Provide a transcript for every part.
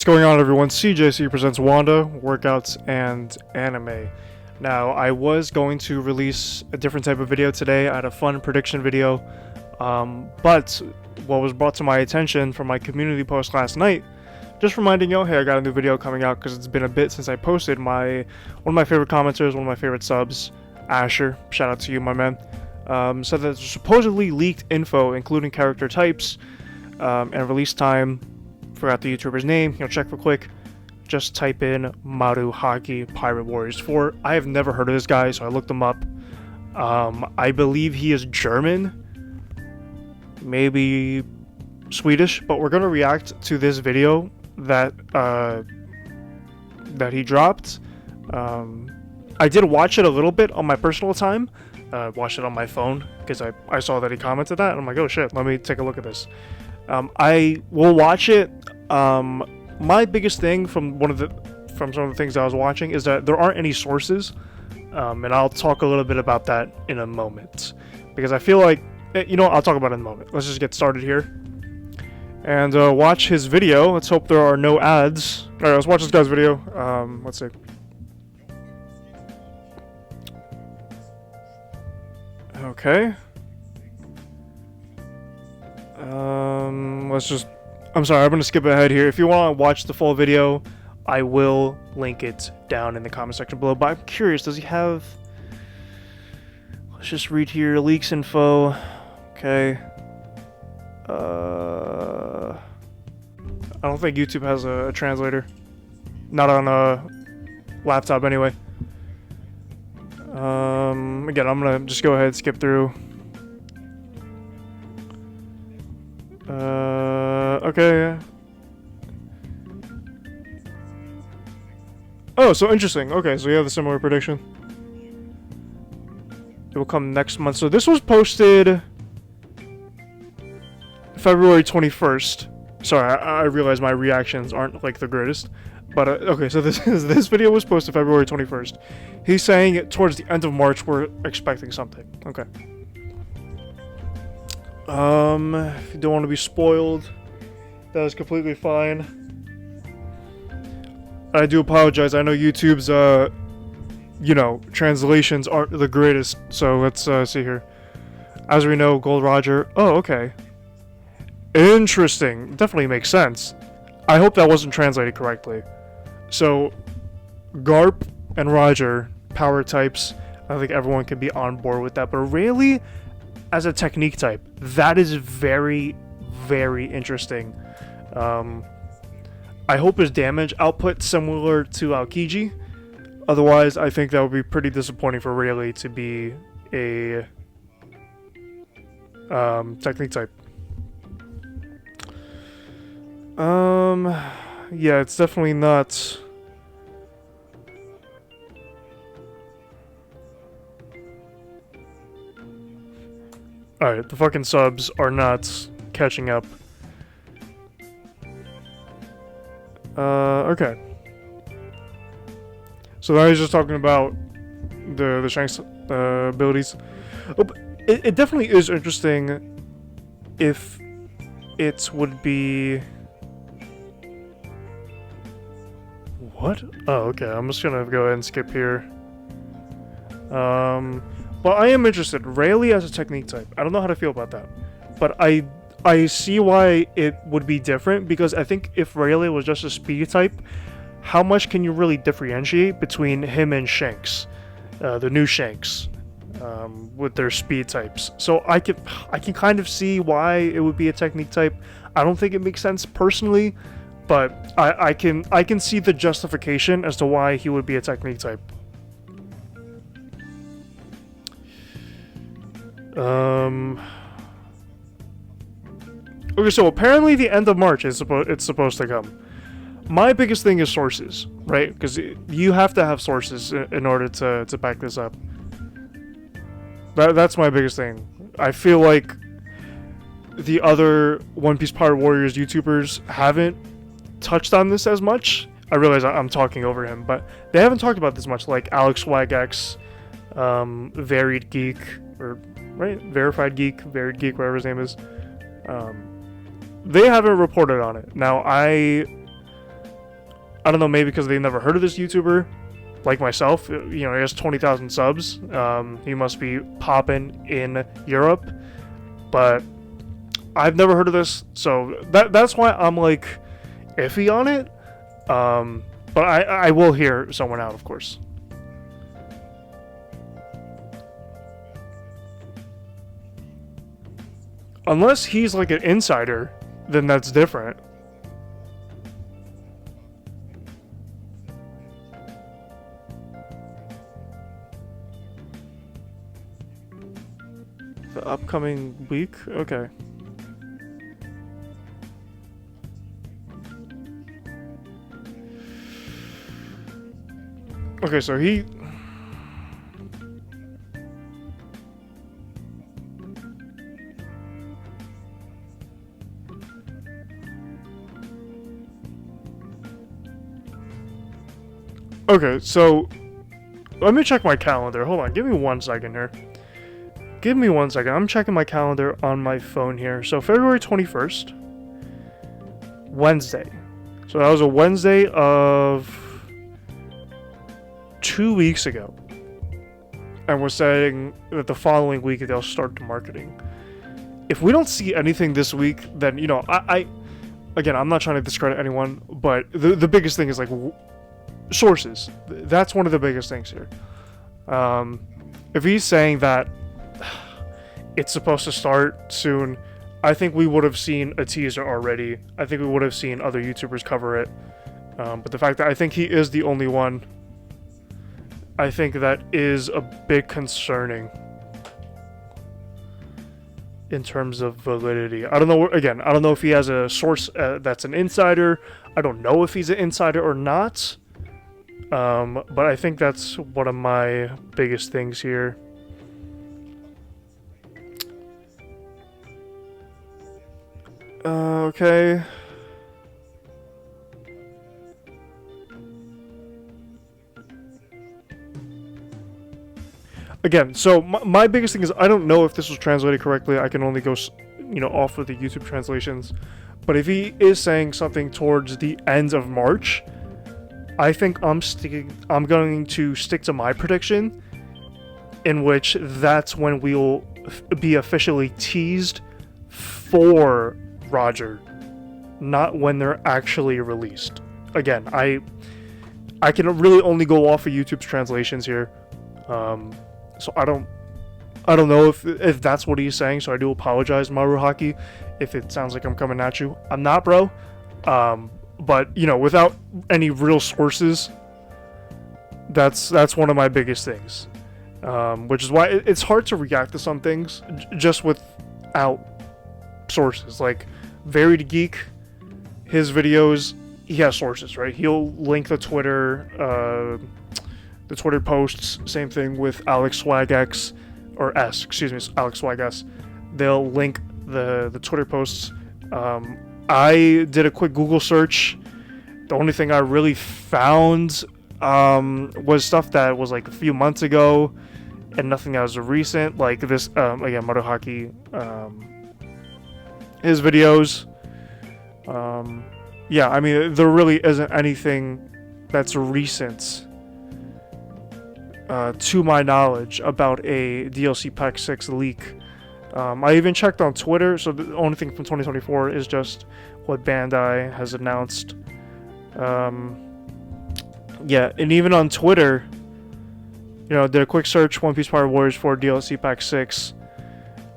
What's going on, everyone? CJC presents WandA, Workouts, and Anime. Now, I was going to release a different type of video today. I had a fun prediction video, but what was brought to my attention from my community post last night, just reminding you, hey, I got a new video coming out because it's been a bit since I posted. One of my favorite commenters, one of my favorite subs, Asher, shout out to you, my man, said that there's supposedly leaked info, including character types and release time. Forgot the YouTuber's name, check real quick. Just type in Maruhaki Pirate Warriors 4. I have never heard of this guy, so I looked him up. I believe he is German, maybe Swedish, but we're gonna react to this video that he dropped. I did watch it a little bit on my personal time. Watched it on my phone because I saw that he commented that, and I'm like, oh shit, let me take a look at this. I will watch it. My biggest thing from some of the things I was watching is that there aren't any sources, and I'll talk a little bit about that in a moment, because I feel like, I'll talk about it in a moment. Let's just get started here and watch his video. Let's hope there are no ads. All right, let's watch this guy's video. Let's see. Okay. I'm sorry, I'm going to skip ahead here. If you want to watch the full video, I will link it down in the comment section below. But I'm curious, does he have... Let's just read here, leaks info. Okay. I don't think YouTube has a translator. Not on a laptop anyway. Again, I'm going to just go ahead and skip through. Okay. Oh, so interesting. Okay, so you have a similar prediction. It will come next month. So this was posted February 21st. Sorry, I realize my reactions aren't like the greatest. But okay, so this video was posted February 21st. He's saying towards the end of March we're expecting something. Okay. If you don't want to be spoiled, that is completely fine. I do apologize. I know YouTube's, translations aren't the greatest. So let's see here. As we know, Gold Roger. Oh, okay. Interesting. Definitely makes sense. I hope that wasn't translated correctly. So, Garp and Roger, power types. I think everyone can be on board with that. But really, as a technique type, that is very, very interesting. I hope his damage output similar to Aokiji. Otherwise, I think that would be pretty disappointing for Rayleigh to be a technique type. Yeah, it's definitely not. Alright, the fucking subs are not catching up. Okay. So now he's just talking about the Shank's abilities. Oh, but it definitely is interesting if it would be... What? Oh, okay. I'm just gonna go ahead and skip here. But I am interested. Rayleigh as a technique type. I don't know how to feel about that. But I see why it would be different, because I think if Rayleigh was just a speed type, how much can you really differentiate between him and Shanks, the new Shanks, with their speed types? So I can kind of see why it would be a technique type. I don't think it makes sense personally, but I can see the justification as to why he would be a technique type. Okay, so apparently the end of March is supposed to come. My biggest thing is sources, right? Because you have to have sources in order to back this up. That's my biggest thing. I feel like the other One Piece Pirate Warriors YouTubers haven't touched on this as much. I realize I'm talking over him, but they haven't talked about this much. Like Alex SwagX, Varied Geek, or right, Verified Geek, Varied Geek, whatever his name is. They haven't reported on it. Now, I I don't know, maybe because they've never heard of this YouTuber, like myself. You know, he has 20,000 subs. He must be popping in Europe, but I've never heard of this, so that's why I'm like iffy on it. But I will hear someone out, of course. Unless he's like an insider, then that's different. The upcoming week? Okay. Okay, so he... Okay, so... Let me check my calendar. Hold on, give me 1 second here. Give me 1 second. I'm checking my calendar on my phone here. So, February 21st. Wednesday. So, that was a Wednesday of... 2 weeks ago, and we're saying that the following week they'll start the marketing. If we don't see anything this week, then, you know, I again, I'm not trying to discredit anyone, but the biggest thing is like sources. That's one of the biggest things here. If he's saying that it's supposed to start soon, I think we would have seen a teaser already. I think we would have seen other YouTubers cover it, but the fact that I think he is the only one, I think that is a bit concerning in terms of validity. I don't know, again, I don't know if he has a source that's an insider. I don't know if he's an insider or not. But I think that's one of my biggest things here. Okay. Again, so my biggest thing is I don't know if this was translated correctly. I can only go, you know, off of the YouTube translations. But if he is saying something towards the end of March, I think I'm going to stick to my prediction, in which that's when we'll be officially teased for Roger, not when they're actually released. Again, I can really only go off of YouTube's translations here. So I don't know if that's what he's saying, so I do apologize, Maruhaki, if it sounds like I'm coming at you. I'm not, bro. But, you know, without any real sources, that's one of my biggest things. Which is why it's hard to react to some things just without sources. Like, Varied Geek, his videos, he has sources, right? He'll link the Twitter posts. Same thing with Alex SwagX, or S, excuse me, Alex Swag S. They'll link the Twitter posts. I did a quick Google search. The only thing I really found was stuff that was like a few months ago, and nothing that was recent. Like this, again, Maruhaki, his videos. Yeah, I mean, there really isn't anything that's recent, to my knowledge, about a DLC Pack 6 leak. I even checked on Twitter, so the only thing from 2024 is just what Bandai has announced. Yeah, and even on Twitter, you know, did a quick search, One Piece Pirate Warriors 4 DLC Pack 6.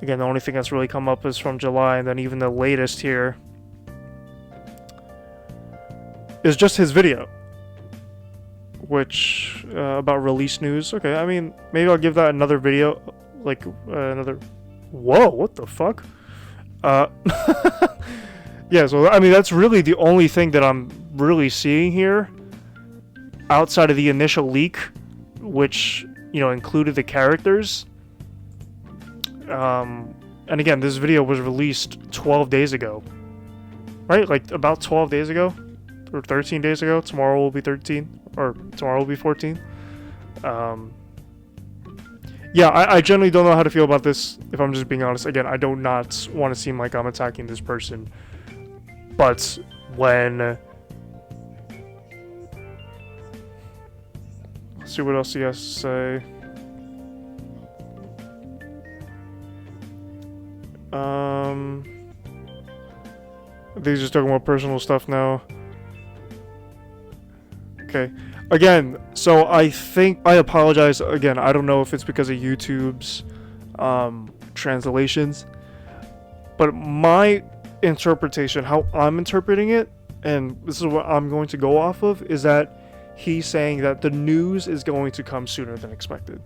Again, the only thing that's really come up is from July, and then even the latest here is just his video, which, about release news. Okay, I mean, maybe I'll give that another video, like, another... Whoa, what the fuck? Yeah, so, I mean, that's really the only thing that I'm really seeing here, outside of the initial leak, which, you know, included the characters. And again, this video was released 12 days ago. Right? Like, about 12 days ago? Or 13 days ago? Tomorrow will be 13. Or tomorrow will be 14. Yeah, I generally don't know how to feel about this, if I'm just being honest. Again, I do not want to seem like I'm attacking this person. But when Let's see what else he has to say. These just talking about personal stuff now. Okay. Again, so I think I apologize again. I don't know if it's because of YouTube's translations, but my interpretation, how I'm interpreting it, and this is what I'm going to go off of, is that he's saying that the news is going to come sooner than expected.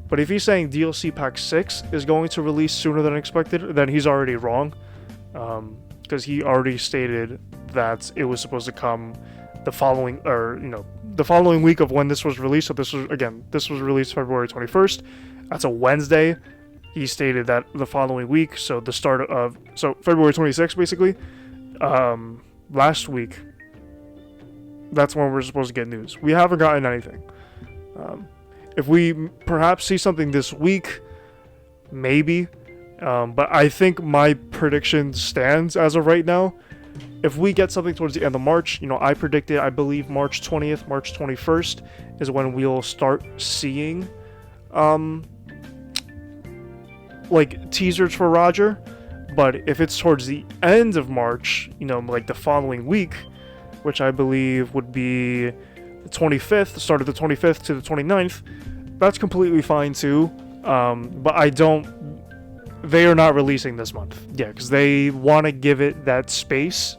But if he's saying DLC Pack 6 is going to release sooner than expected, then he's already wrong. Because he already stated that it was supposed to come the following, the following week of when this was released. So this was released February 21st. That's a Wednesday. He stated that the following week, so the start of, February 26th, basically, last week, that's when we're supposed to get news. We haven't gotten anything. If we perhaps see something this week, maybe, but I think my prediction stands as of right now. If we get something towards the end of March, I predicted, I believe March 20th, March 21st is when we'll start seeing, like teasers for Roger. But if it's towards the end of March, like the following week, which I believe would be the 25th, the start of the 25th to the 29th, that's completely fine too. But they are not releasing this month. Yeah, because they want to give it that space.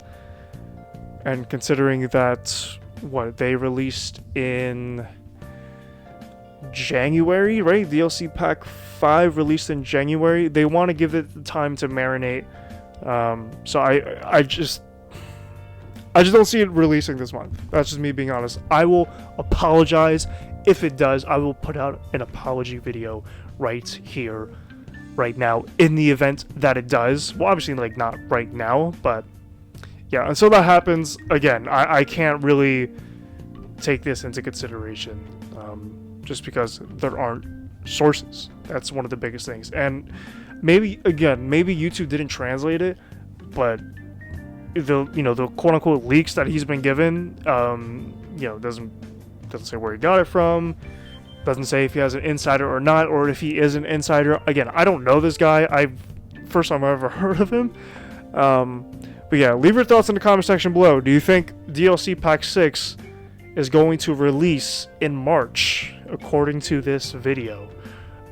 And considering that, they released in January, right? DLC Pack 5 released in January. They want to give it the time to marinate. So I just don't see it releasing this month. That's just me being honest. I will apologize if it does. I will put out an apology video right here, right now, in the event that it does. Well, obviously, like, not right now, but yeah, until that happens, again, I can't really take this into consideration, just because there aren't sources. That's one of the biggest things. And maybe YouTube didn't translate it, but the quote-unquote leaks that he's been given, doesn't say where he got it from, doesn't say if he has an insider or not, or if he is an insider. Again, I don't know this guy. First time I've ever heard of him. But yeah, leave your thoughts in the comment section below. Do you think DLC Pack 6 is going to release in March, according to this video?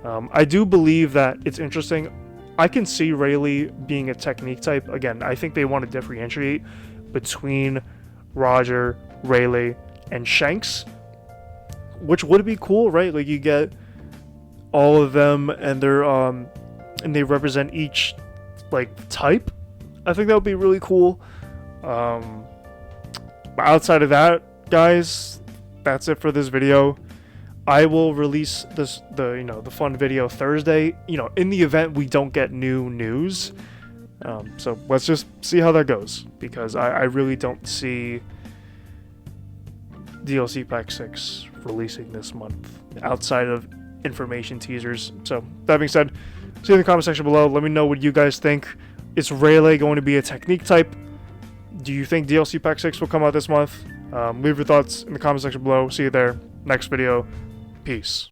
I do believe that it's interesting. I can see Rayleigh being a technique type. Again, I think they want to differentiate between Roger, Rayleigh, and Shanks, which would be cool, right? Like, you get all of them, and they represent each like type. I think that would be really cool. But outside of that, guys, that's it for this video. I will release the fun video Thursday, in the event we don't get new news. So let's just see how that goes, because I really don't see DLC Pack 6 releasing this month outside of information teasers. So that being said, see you in the comment section below. Let me know what you guys think. Is Rayleigh going to be a technique type? Do you think DLC Pack 6 will come out this month? Leave your thoughts in the comment section below. See you there. Next video. Peace.